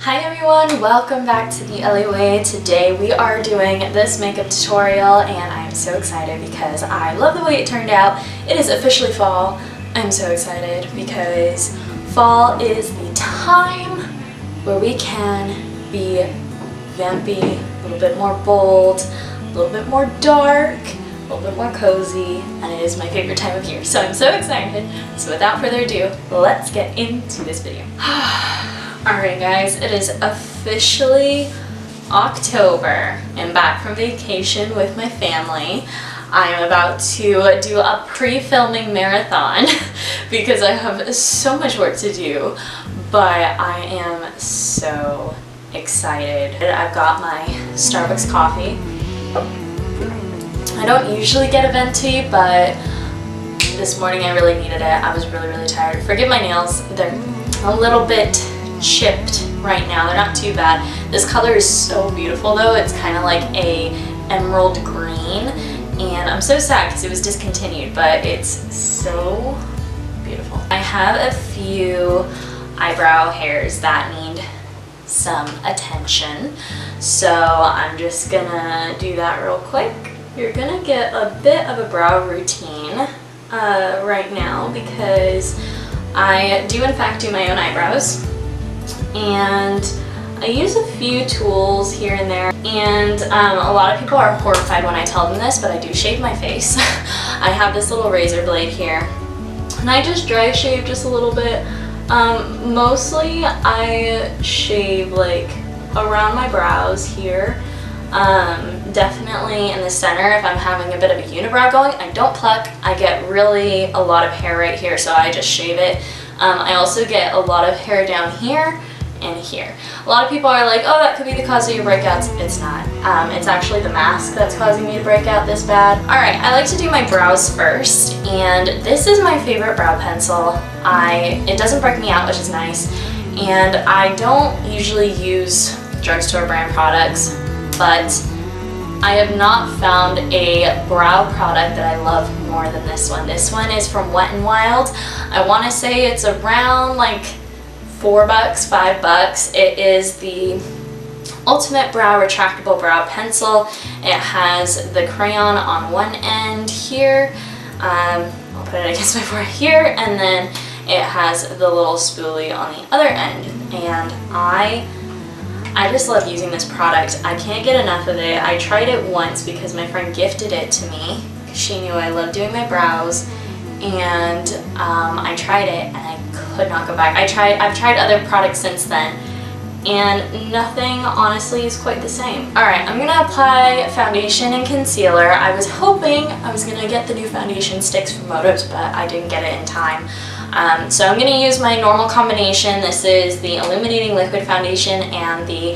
Hi everyone, welcome back to the Ellie Way. Today we are doing this makeup tutorial and I'm so excited because I love the way it turned out. It is officially fall. I'm so excited because fall is the time where we can be vampy, a little bit more bold, a little bit more dark, a little bit more cozy, and it is my favorite time of year, so I'm so excited. So without further ado, let's get into this video. Alright guys, it is officially October. I'm back from vacation with my family. I am about to do a pre-filming marathon because I have so much work to do, but I am so excited. I've got my Starbucks coffee. I don't usually get a venti, but this morning I really needed it. I was really tired. Forgive my nails, they're a little bit chipped right now. They're not too bad. This color is so beautiful though. It's kind of like a emerald green and I'm so sad because it was discontinued, but it's so beautiful. I have a few eyebrow hairs that need some attention, so I'm just gonna do that real quick. You're gonna get a bit of a brow routine right now because I do in fact do my own eyebrows. And I use a few tools here and there, and a lot of people are horrified when I tell them this, but I do shave my face. I have this little razor blade here, and I just dry shave just a little bit. Mostly I shave like around my brows here, definitely in the center if I'm having a bit of a unibrow going. I don't pluck, I get really a lot of hair right here, so I just shave it. I also get a lot of hair down here and here. A lot of people are like, oh, that could be the cause of your breakouts. It's not. It's actually the mask that's causing me to break out this bad. Alright, I like to do my brows first, and this is my favorite brow pencil. It doesn't break me out, which is nice, and I don't usually use drugstore brand products, but I have not found a brow product that I love more than this one. This one is from Wet n Wild. I want to say it's around like $4, $5. It is the Ultimate Brow Retractable Brow Pencil. It has the crayon on one end here. I'll put it against my forehead here, and then it has the little spoolie on the other end. And I just love using this product. I can't get enough of it. I tried it once because my friend gifted it to me. She knew I love doing my brows, and I tried it and I could not go back. I've tried other products since then, and nothing honestly is quite the same. Alright, I'm gonna apply foundation and concealer. I was hoping I was gonna get the new foundation sticks from B.O.S.S, but I didn't get it in time. So I'm going to use my normal combination. This is the Illuminating Liquid Foundation and the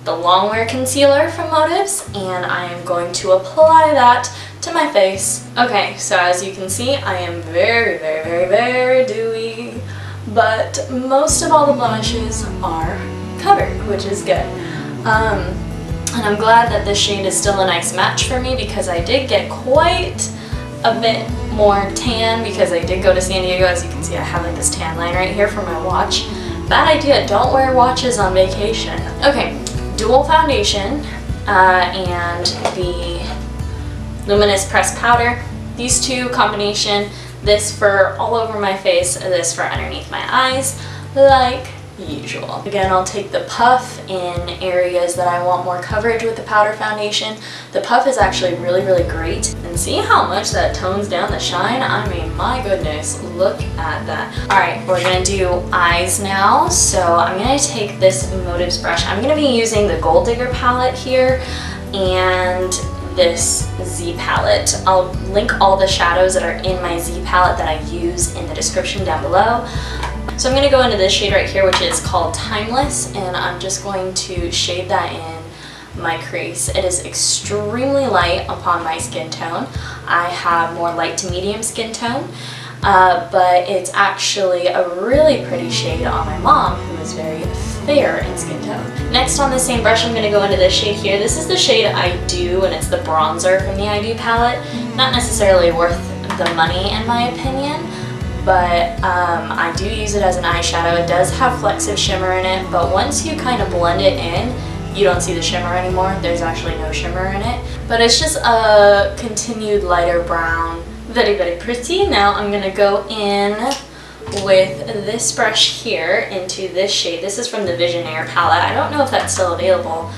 Longwear Concealer from B.O.S, and I am going to apply that to my face. Okay, so as you can see, I am very dewy, but most of all the blemishes are covered, which is good. And I'm glad that this shade is still a nice match for me because I did get quite a bit more tan because I did go to San Diego. As you can see, I have like this tan line right here for my watch. Bad idea, don't wear watches on vacation. Okay, dual foundation and the Luminous Pressed Powder. These two combination, this for all over my face, this for underneath my eyes, like usual. Again, I'll take the puff in areas that I want more coverage with the powder foundation. The puff is actually really great, and see how much that tones down the shine? I mean, my goodness, look at that. Alright, we're gonna do eyes now, so I'm gonna take this Motives brush. I'm gonna be using the Gold Digger palette here and this Z palette. I'll link all the shadows that are in my Z palette that I use in the description down below. So I'm going to go into this shade right here, which is called Timeless, and I'm just going to shade that in my crease. It is extremely light upon my skin tone. I have more light to medium skin tone, but it's actually a really pretty shade on my mom, who is very fair in skin tone. Next, on the same brush, I'm going to go into this shade here. This is the shade I Do, and it's the bronzer from the I Do palette. Not necessarily worth the money in my opinion, but I do use it as an eyeshadow. It does have flecks of shimmer in it, but once you kind of blend it in, you don't see the shimmer anymore. There's actually no shimmer in it, but it's just a continued lighter brown. Very, very pretty. Now I'm gonna go in with this brush here into this shade. This is from the Visionaire palette. I don't know if that's still available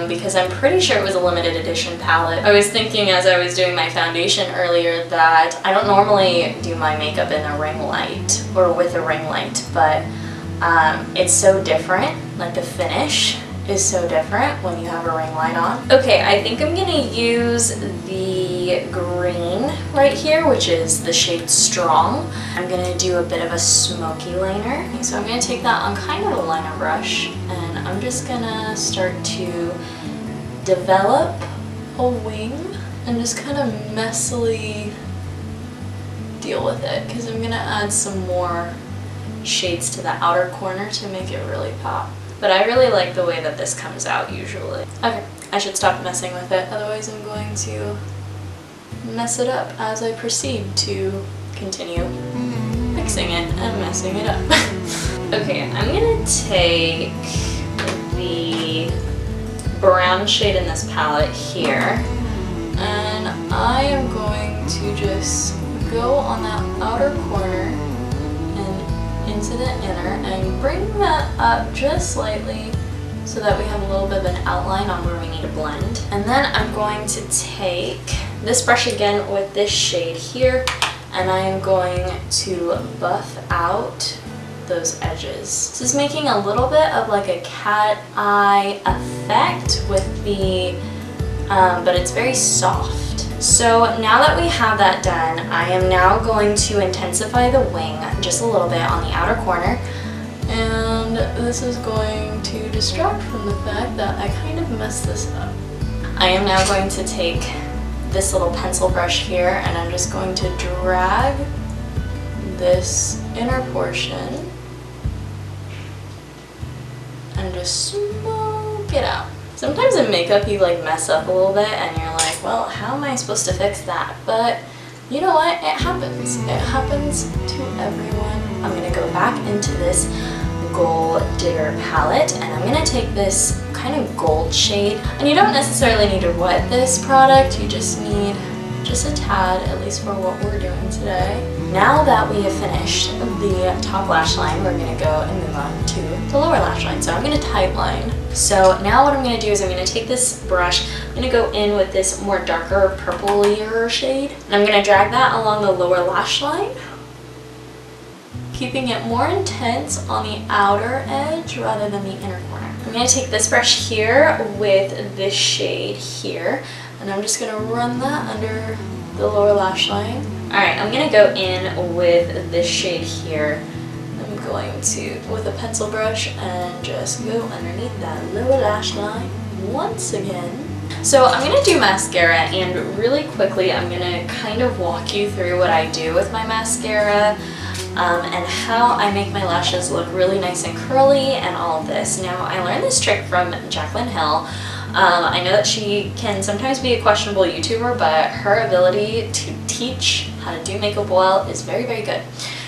because I'm pretty sure it was a limited edition palette. I was thinking as I was doing my foundation earlier that I don't normally do my makeup in a ring light or with a ring light, but it's so different. Like the finish is so different when you have a ring light on. Okay, I think I'm gonna use the green right here, which is the shade Strong. I'm gonna do a bit of a smoky liner. So I'm gonna take that on kind of a liner brush, and I'm just gonna start to develop a wing and just kind of messily deal with it, because I'm gonna add some more shades to the outer corner to make it really pop. But I really like the way that this comes out usually. Okay, I should stop messing with it, otherwise I'm going to mess it up as I proceed to continue fixing it and messing it up. Okay, I'm gonna take the brown shade in this palette here, and I am going to just go on that outer corner into the inner and bring that up just slightly so that we have a little bit of an outline on where we need to blend. And then I'm going to take this brush again with this shade here, and I am going to buff out those edges. This is making a little bit of like a cat eye effect with the, but it's very soft. So now that we have that done, I am now going to intensify the wing just a little bit on the outer corner, and this is going to distract from the fact that I kind of messed this up. I am now going to take this little pencil brush here, and I'm just going to drag this inner portion and just smoke it out. Sometimes in makeup you like mess up a little bit and you're like, well, how am I supposed to fix that? But you know what? It happens. It happens to everyone. I'm gonna go back into this Gold Digger palette, and I'm gonna take this kind of gold shade. And you don't necessarily need to wet this product, you just need just a tad, at least for what we're doing today. Now that we have finished the top lash line, we're gonna go and move on to the lower lash line. So I'm gonna tight line. So now what I'm gonna do is I'm gonna take this brush, I'm gonna go in with this more darker purplier shade, and I'm gonna drag that along the lower lash line, keeping it more intense on the outer edge rather than the inner corner. I'm gonna take this brush here with this shade here, and I'm just gonna run that under the lower lash line. All right, I'm gonna go in with this shade here. I'm going to, with a pencil brush, and just go underneath that lower lash line once again. So I'm gonna do mascara, and really quickly I'm gonna kind of walk you through what I do with my mascara and how I make my lashes look really nice and curly and all of this. Now, I learned this trick from Jaclyn Hill. I know that she can sometimes be a questionable YouTuber, but her ability to teach how to do makeup well is very, very good.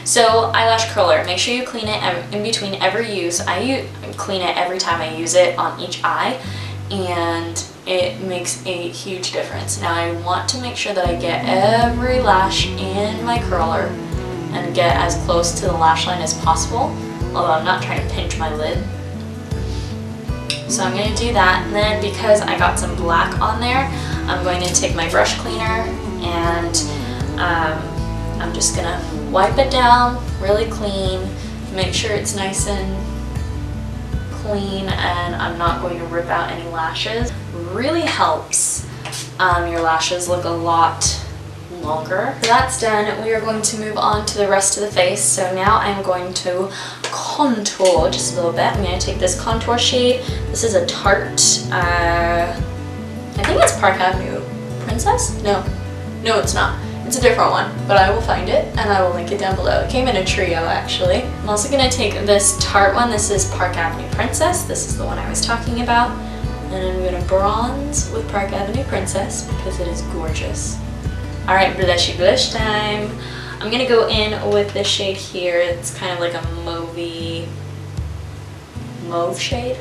So, eyelash curler, make sure you clean it in between every use. I clean it every time I use it on each eye, and it makes a huge difference. Now, I want to make sure that I get every lash in my curler and get as close to the lash line as possible, although I'm not trying to pinch my lid. So I'm going to do that, and then because I got some black on there, I'm going to take my brush cleaner and I'm just going to wipe it down really clean, make sure it's nice and clean, and I'm not going to rip out any lashes. Really helps your lashes look a lot longer. So that's done. We are going to move on to the rest of the face. So now I'm going to contour just a little bit. I'm going to take this contour shade. This is a Tarte, I think it's Park Avenue Princess? No, it's not. It's a different one, but I will find it and I will link it down below. It came in a trio actually. I'm also going to take this Tarte one. This is Park Avenue Princess. This is the one I was talking about. And I'm going to bronze with Park Avenue Princess because it is gorgeous. Alright, blushy blush time. I'm gonna go in with this shade here. It's kind of like a mauve shade.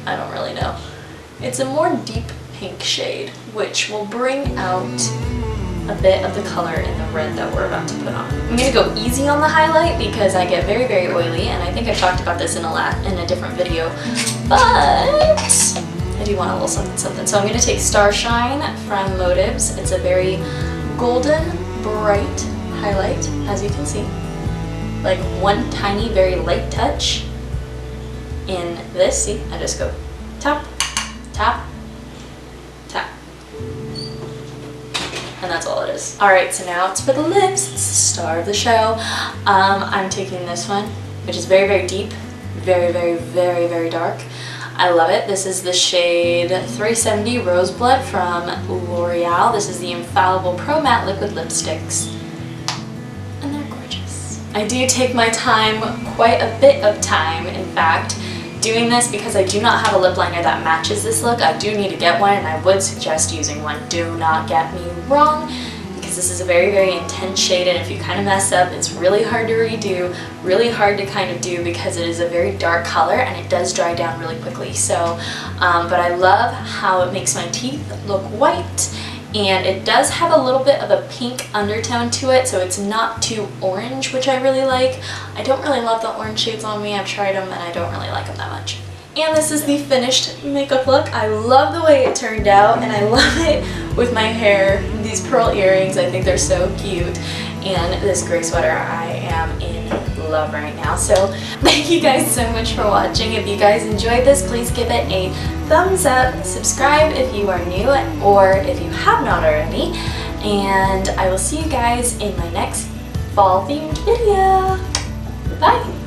I don't really know. It's a more deep pink shade, which will bring out a bit of the color in the red that we're about to put on. I'm gonna go easy on the highlight because I get very, very oily, and I think I talked about this in a different video, but I do want a little something something. So I'm gonna take Starshine from Motives. It's a very golden, bright highlight, as you can see. Like one tiny, very light touch in this. See, I just go tap, tap, tap. And that's all it is. Alright, so now it's for the lips. It's the star of the show. I'm taking this one, which is very, very deep. Very, very, very, very dark. I love it. This is the shade 370 Roseblood from L'Oreal. This is the Infallible Pro Matte Liquid Lipsticks. And they're gorgeous. I do take my time, quite a bit of time, in fact, doing this because I do not have a lip liner that matches this look. I do need to get one, and I would suggest using one. Do not get me wrong, because this is a very, very intense shade, and if you kind of mess up, it's really hard to redo, really hard to kind of do because it is a very dark color and it does dry down really quickly. So, but I love how it makes my teeth look white, and it does have a little bit of a pink undertone to it, so it's not too orange, which I really like. I don't really love the orange shades on me. I've tried them and I don't really like them that much. And this is the finished makeup look. I love the way it turned out, and I love it with my hair. These pearl earrings, I think they're so cute. And this gray sweater, I am in love right now. So thank you guys so much for watching. If you guys enjoyed this, please give it a thumbs up, subscribe if you are new or if you have not already, and I will see you guys in my next fall themed video. Bye!